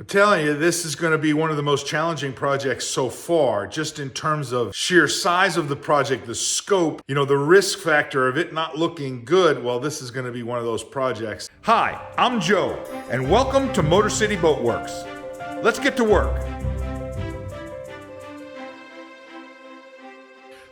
I'm telling you, this is going to be one of the most challenging projects so far, just in terms of sheer size of the project, the scope, the risk factor of it not looking good. Well, this is going to be one of those projects. Hi, I'm Joe, and welcome to Motor City Boat Werks. Let's get to work.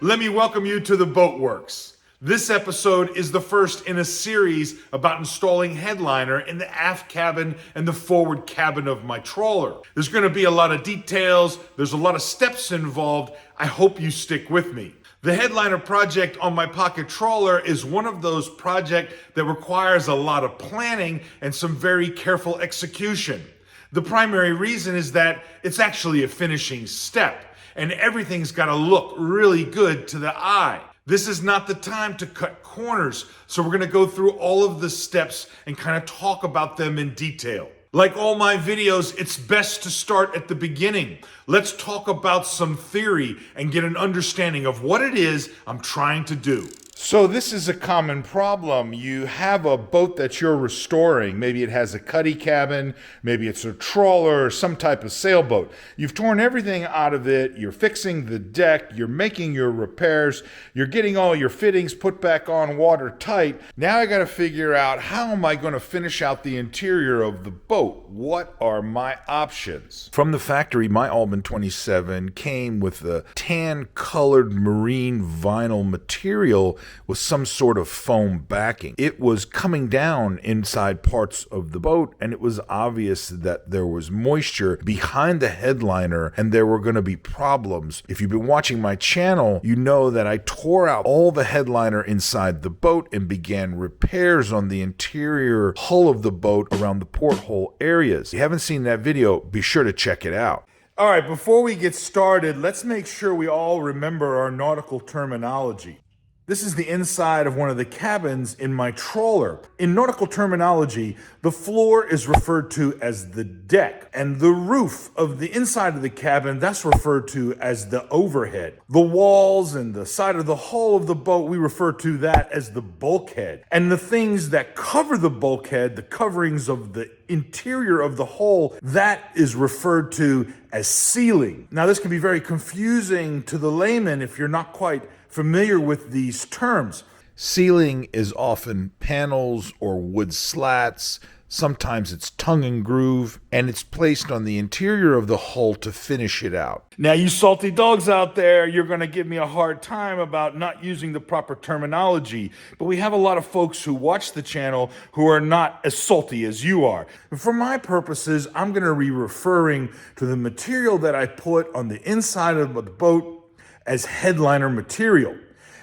Let me welcome you to the Boat Werks. This episode is the first in a series about installing headliner in the aft cabin and the forward cabin of my trawler. There's going to be a lot of details. There's a lot of steps involved. I hope you stick with me. The headliner project on my pocket trawler is one of those projects that requires a lot of planning and some very careful execution. The primary reason is that it's actually a finishing step, and everything's got to look really good to the eye. This is not the time to cut corners, so we're going to go through all of the steps and kind of talk about them in detail. Like all my videos, it's best to start at the beginning. Let's talk about some theory and get an understanding of what it is I'm trying to do. So this is a common problem. You have a boat that you're restoring. Maybe it has a cuddy cabin, maybe it's a trawler or some type of sailboat. You've torn everything out of it, you're fixing the deck, you're making your repairs, you're getting all your fittings put back on watertight. Now I gotta figure out, how am I gonna finish out the interior of the boat? What are my options? From the factory, my Albin 27 came with a tan colored marine vinyl material with some sort of foam backing. It was coming down inside parts of the boat, and it was obvious that there was moisture behind the headliner and there were going to be problems. If you've been watching my channel, you know that I tore out all the headliner inside the boat and began repairs on the interior hull of the boat around the porthole areas. If you haven't seen that video, be sure to check it out. All right, before we get started, let's make sure we all remember our nautical terminology. This is the inside of one of the cabins in my trawler. In nautical terminology, the floor is referred to as the deck, and the roof of the inside of the cabin, that's referred to as the overhead. The walls and the side of the hull of the boat, we refer to that as the bulkhead. And the things that cover the bulkhead, the coverings of the interior of the hull, that is referred to as ceiling. Now, this can be very confusing to the layman if you're not quite familiar with these terms. Ceiling is often panels or wood slats. Sometimes it's tongue and groove, and it's placed on the interior of the hull to finish it out. Now, you salty dogs out there, you're going to give me a hard time about not using the proper terminology, but we have a lot of folks who watch the channel who are not as salty as you are. And for my purposes, I'm going to be referring to the material that I put on the inside of the boat as headliner material.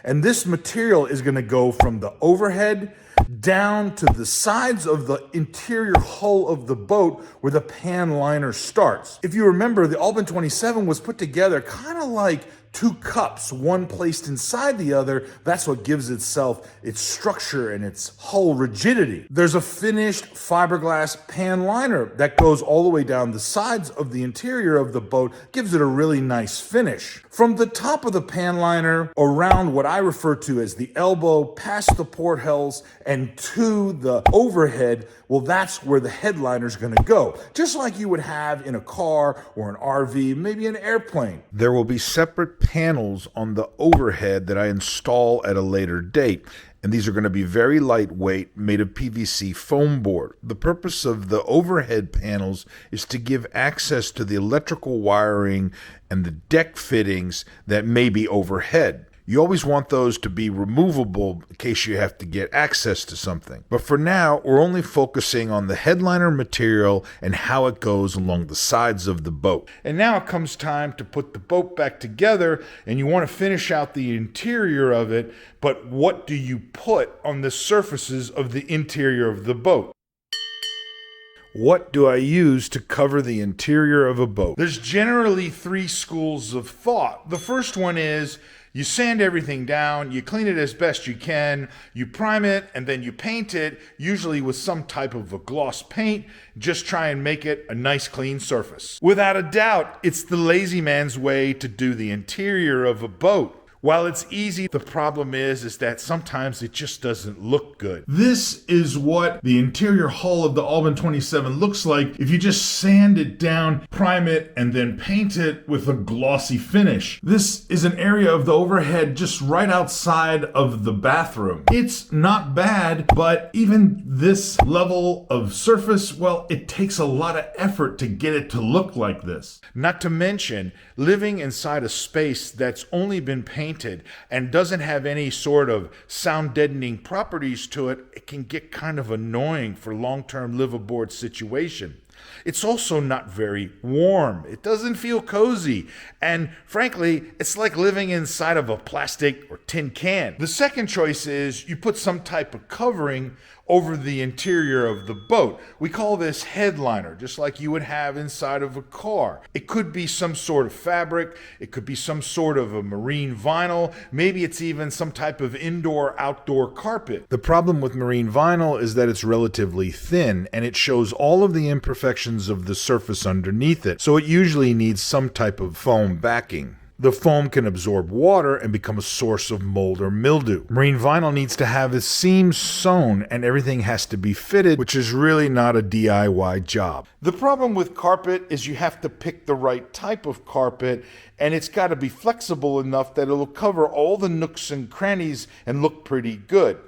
And this material is going to go from the overhead down to the sides of the interior hull of the boat where the pan liner starts. If you remember, the Albin 27 was put together kind of like two cups, one placed inside the other. That's what gives itself its structure and its hull rigidity. There's a finished fiberglass pan liner that goes all the way down the sides of the interior of the boat, gives it a really nice finish. From the top of the pan liner around what I refer to as the elbow, past the porthulls, and to the overhead, well, that's where the headliner is going to go. Just like you would have in a car or an RV, maybe an airplane. There will be separate panels on the overhead that I install at a later date. And these are going to be very lightweight, made of PVC foam board. The purpose of the overhead panels is to give access to the electrical wiring and the deck fittings that may be overhead. You always want those to be removable in case you have to get access to something. But for now, we're only focusing on the headliner material and how it goes along the sides of the boat. And now it comes time to put the boat back together, and you want to finish out the interior of it, but what do you put on the surfaces of the interior of the boat? What do I use to cover the interior of a boat? There's generally three schools of thought. The first one is, you sand everything down, you clean it as best you can, you prime it, and then you paint it, usually with some type of a gloss paint. Just try and make it a nice clean surface. Without a doubt, it's the lazy man's way to do the interior of a boat. While it's easy, the problem is that sometimes it just doesn't look good. This is what the interior hull of the Albin 27 looks like if you just sand it down, prime it, and then paint it with a glossy finish. This is an area of the overhead just right outside of the bathroom. It's not bad, but even this level of surface, well, it takes a lot of effort to get it to look like this. Not to mention, living inside a space that's only been painted and doesn't have any sort of sound deadening properties to it, it can get kind of annoying for long-term live-aboard situation. It's also not very warm. It doesn't feel cozy. And frankly, it's like living inside of a plastic or tin can. The second choice is you put some type of covering over the interior of the boat. We call this headliner, just like you would have inside of a car. It could be some sort of fabric. It could be some sort of a marine vinyl. Maybe it's even some type of indoor-outdoor carpet. The problem with marine vinyl is that it's relatively thin and it shows all of the imperfections of the surface underneath it, so it usually needs some type of foam backing. The foam can absorb water and become a source of mold or mildew. Marine vinyl needs to have its seams sewn and everything has to be fitted, which is really not a DIY job. The problem with carpet is you have to pick the right type of carpet, and it's got to be flexible enough that it'll cover all the nooks and crannies and look pretty good.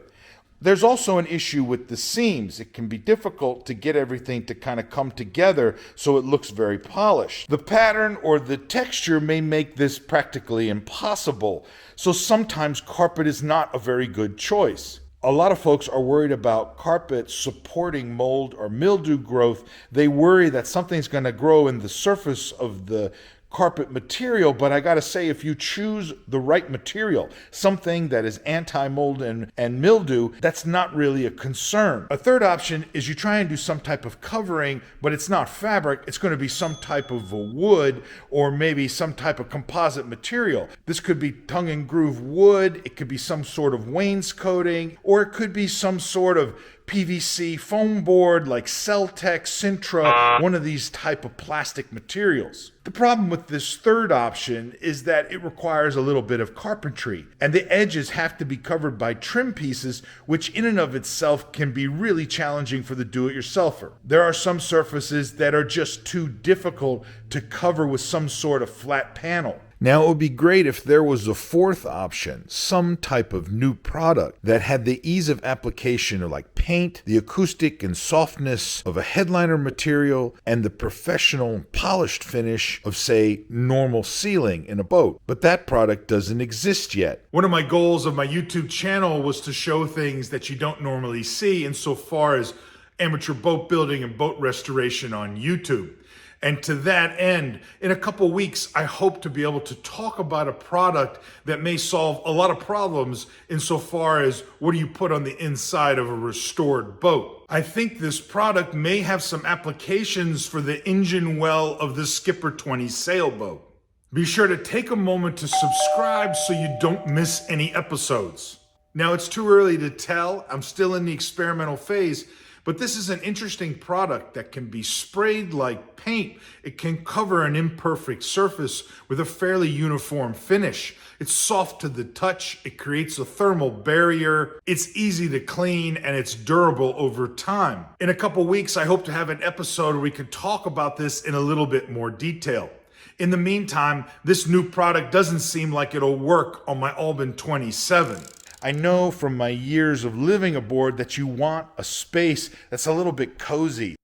There's also an issue with the seams. It can be difficult to get everything to kind of come together so it looks very polished. The pattern or the texture may make this practically impossible, so sometimes carpet is not a very good choice. A lot of folks are worried about carpet supporting mold or mildew growth. They worry that something's going to grow in the surface of the carpet material, but I gotta say, if you choose the right material, something that is anti-mold and mildew, that's not really a concern. A third option is you try and do some type of covering, but it's not fabric, it's going to be some type of a wood or maybe some type of composite material. This could be tongue and groove wood, it could be some sort of wainscoting, or it could be some sort of PVC foam board like Celtec, Sintra, one of these type of plastic materials. The problem with this third option is that it requires a little bit of carpentry, and the edges have to be covered by trim pieces, which in and of itself can be really challenging for the do-it-yourselfer. There are some surfaces that are just too difficult to cover with some sort of flat panel. Now, it would be great if there was a fourth option, some type of new product that had the ease of application of like paint, the acoustic and softness of a headliner material, and the professional polished finish of, say, normal sealing in a boat. But that product doesn't exist yet. One of my goals of my YouTube channel was to show things that you don't normally see insofar as amateur boat building and boat restoration on YouTube. And to that end, in a couple weeks, I hope to be able to talk about a product that may solve a lot of problems insofar as what do you put on the inside of a restored boat. I think this product may have some applications for the engine well of the Pt1 sailboat. Be sure to take a moment to subscribe so you don't miss any episodes. Now, it's too early to tell. I'm still in the experimental phase. But this is an interesting product that can be sprayed like paint. It can cover an imperfect surface with a fairly uniform finish. It's soft to the touch. It creates a thermal barrier. It's easy to clean and it's durable over time. In a couple weeks, I hope to have an episode where we could talk about this in a little bit more detail. In the meantime, this new product doesn't seem like it'll work on my Albin 27. I know from my years of living aboard that you want a space that's a little bit cozy.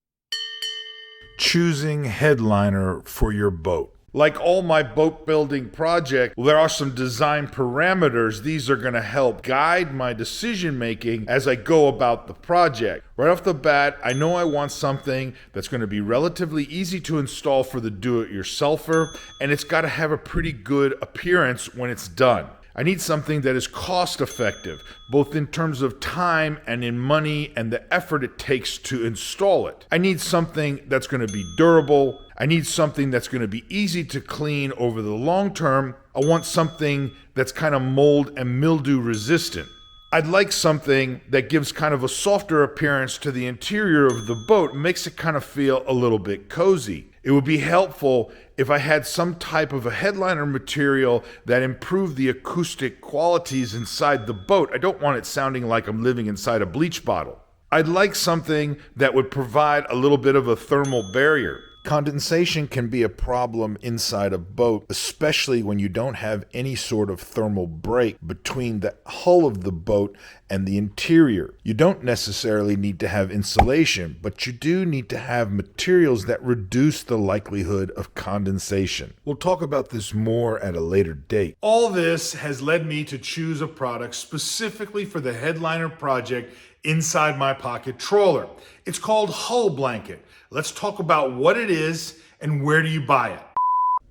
Choosing headliner for your boat. Like all my boat building projects, there are some design parameters. These are going to help guide my decision making as I go about the project. Right off the bat, I know I want something that's going to be relatively easy to install for the do-it-yourselfer, and it's got to have a pretty good appearance when it's done. I need something that is cost effective, both in terms of time and in money and the effort it takes to install it. I need something that's going to be durable. I need something that's going to be easy to clean over the long term. I want something that's kind of mold and mildew resistant. I'd like something that gives kind of a softer appearance to the interior of the boat, makes it kind of feel a little bit cozy. It would be helpful if I had some type of a headliner material that improved the acoustic qualities inside the boat. I don't want it sounding like I'm living inside a bleach bottle. I'd like something that would provide a little bit of a thermal barrier. Condensation can be a problem inside a boat, especially when you don't have any sort of thermal break between the hull of the boat and the interior. You don't necessarily need to have insulation, but you do need to have materials that reduce the likelihood of condensation. We'll talk about this more at a later date. All this has led me to choose a product specifically for the headliner project inside my pocket trawler. It's called Hull Blanket. Let's talk about what it is and where do you buy it.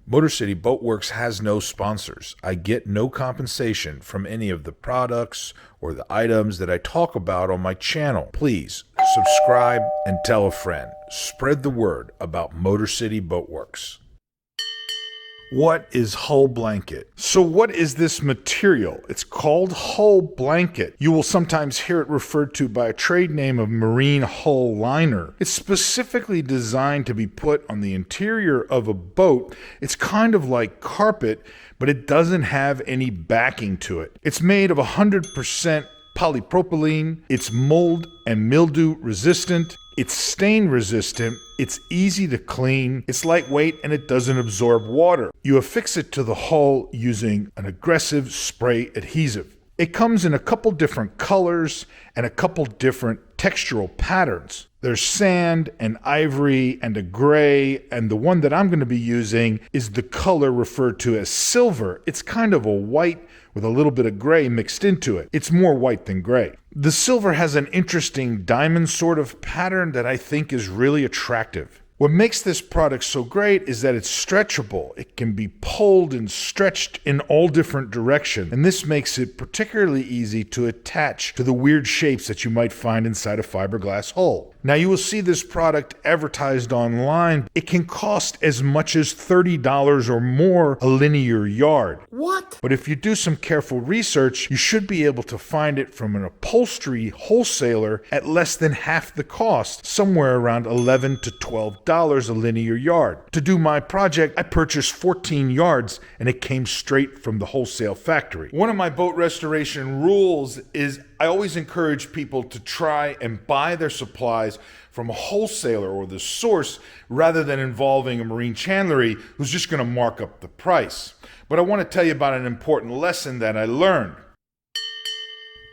Motor City Boat Werks has no sponsors. I get no compensation from any of the products or the items that I talk about on my channel. Please subscribe and tell a friend. Spread the word about Motor City Boat Werks. What is hull blanket? So what is this material? It's called hull blanket. You will sometimes hear it referred to by a trade name of marine hull liner. It's specifically designed to be put on the interior of a boat. It's kind of like carpet, but it doesn't have any backing to it. It's made of 100% polypropylene. It's mold and mildew resistant. It's stain resistant, it's easy to clean, it's lightweight, and it doesn't absorb water. You affix it to the hull using an aggressive spray adhesive. It comes in a couple different colors and a couple different textural patterns. There's sand and ivory and a gray, and the one that I'm going to be using is the color referred to as silver. It's kind of a white with a little bit of gray mixed into it. It's more white than gray. The silver has an interesting diamond sort of pattern that I think is really attractive. What makes this product so great is that it's stretchable. It can be pulled and stretched in all different directions, and this makes it particularly easy to attach to the weird shapes that you might find inside a fiberglass hull. Now, you will see this product advertised online. It can cost as much as $30 or more a linear yard. What? But if you do some careful research, you should be able to find it from an upholstery wholesaler at less than half the cost, somewhere around $11 to $12 a linear yard. To do my project, I purchased 14 yards, and it came straight from the wholesale factory. One of my boat restoration rules is I always encourage people to try and buy their supplies from a wholesaler or the source rather than involving a marine chandlery who's just going to mark up the price. But I want to tell you about an important lesson that I learned.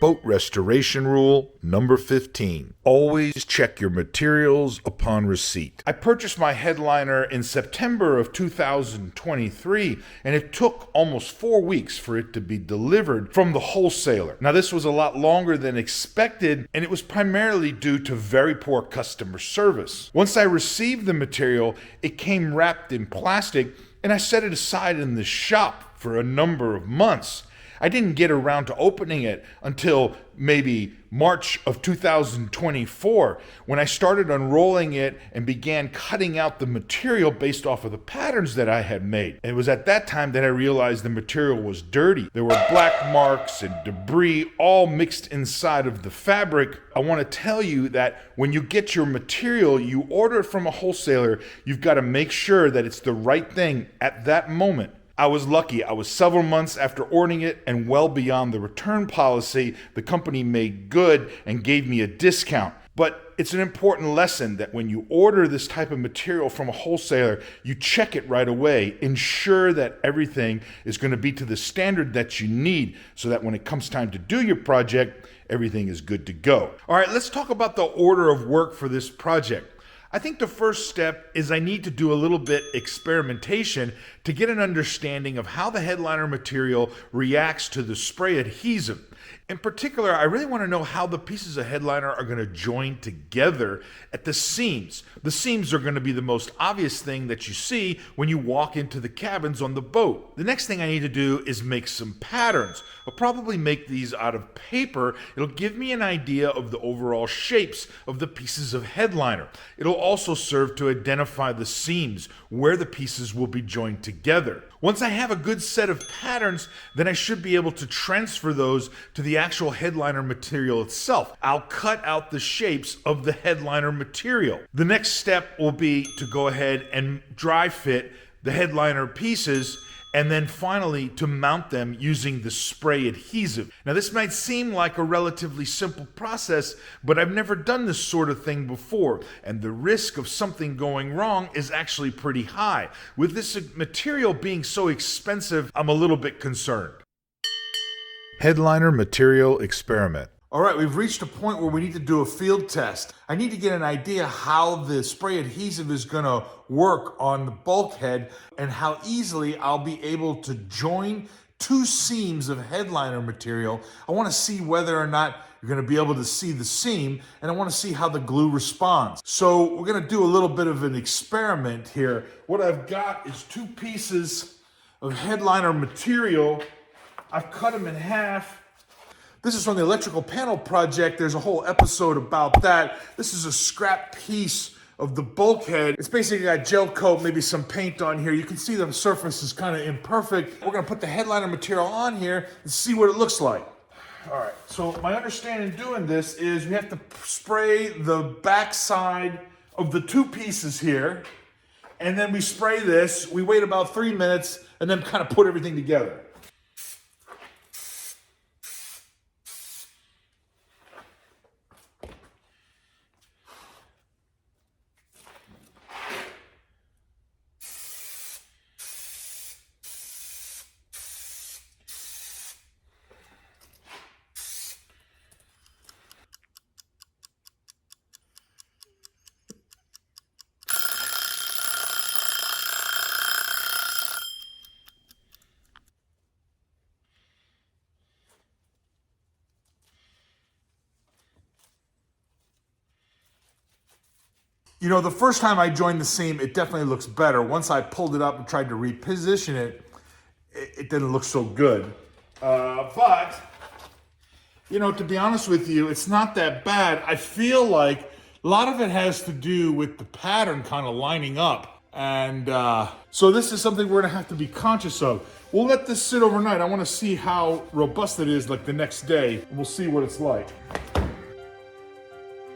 Boat restoration rule number 15. Always check your materials upon receipt. I purchased my headliner in September of 2023, and it took almost 4 weeks for it to be delivered from the wholesaler. Now, this was a lot longer than expected, and it was primarily due to very poor customer service. Once I received the material, it came wrapped in plastic, and I set it aside in the shop for a number of months. I didn't get around to opening it until maybe March of 2024, when I started unrolling it and began cutting out the material based off of the patterns that I had made. And it was at that time that I realized the material was dirty. There were black marks and debris all mixed inside of the fabric. I want to tell you that when you get your material, you order it from a wholesaler, you've got to make sure that it's the right thing at that moment. I was lucky. I was several months after ordering it and well beyond the return policy. The company made good and gave me a discount. But it's an important lesson that when you order this type of material from a wholesaler, you check it right away. Ensure that everything is going to be to the standard that you need so that when it comes time to do your project, everything is good to go. All right, let's talk about the order of work for this project. I think the first step is I need to do a little bit experimentation to get an understanding of how the headliner material reacts to the spray adhesive. In particular, I really want to know how the pieces of headliner are going to join together at the seams. The seams are going to be the most obvious thing that you see when you walk into the cabins on the boat. The next thing I need to do is make some patterns. I'll probably make these out of paper. It'll give me an idea of the overall shapes of the pieces of headliner. It'll also serve to identify the seams, where the pieces will be joined together. Once I have a good set of patterns, then I should be able to transfer those to the actual headliner material itself. I'll cut out the shapes of the headliner material. The next step will be to go ahead and dry fit the headliner pieces, and then finally to mount them using the spray adhesive. Now this might seem like a relatively simple process, but I've never done this sort of thing before, and the risk of something going wrong is actually pretty high. With this material being so expensive, I'm a little bit concerned. Headliner material experiment. All right, we've reached a point where we need to do a field test. I need to get an idea how the spray adhesive is gonna work on the bulkhead and how easily I'll be able to join two seams of headliner material. I wanna see whether or not you're gonna be able to see the seam, and I wanna see how the glue responds. So we're gonna do a little bit of an experiment here. What I've got is two pieces of headliner material. I've cut them in half. This is from the electrical panel project. There's a whole episode about that. This is a scrap piece of the bulkhead. It's basically got gel coat, maybe some paint on here. You can see the surface is kind of imperfect. We're gonna put the headliner material on here and see what it looks like. All right, so my understanding doing this is we have to spray the back side of the two pieces here, and then we spray this. We wait about 3 minutes and then kind of put everything together. You know, the first time I joined the seam, it definitely looks better. Once I pulled it up and tried to reposition it, it didn't look so good. But, you know, to be honest with you, it's not that bad. I feel like a lot of it has to do with the pattern kind of lining up. And so this is something we're gonna have to be conscious of. We'll let this sit overnight. I wanna see how robust it is like the next day, and we'll see what it's like.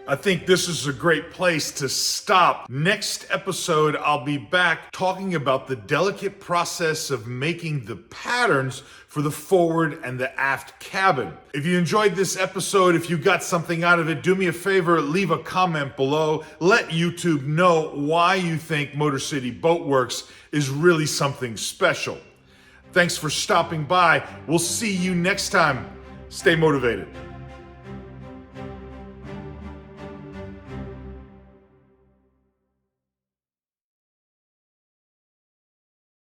I think this is a great place to stop. Next episode, I'll be back talking about the delicate process of making the patterns for the forward and the aft cabin. If you enjoyed this episode, if you got something out of it, do me a favor, leave a comment below. Let YouTube know why you think Motor City Boat Werks is really something special. Thanks for stopping by. We'll see you next time. Stay motivated.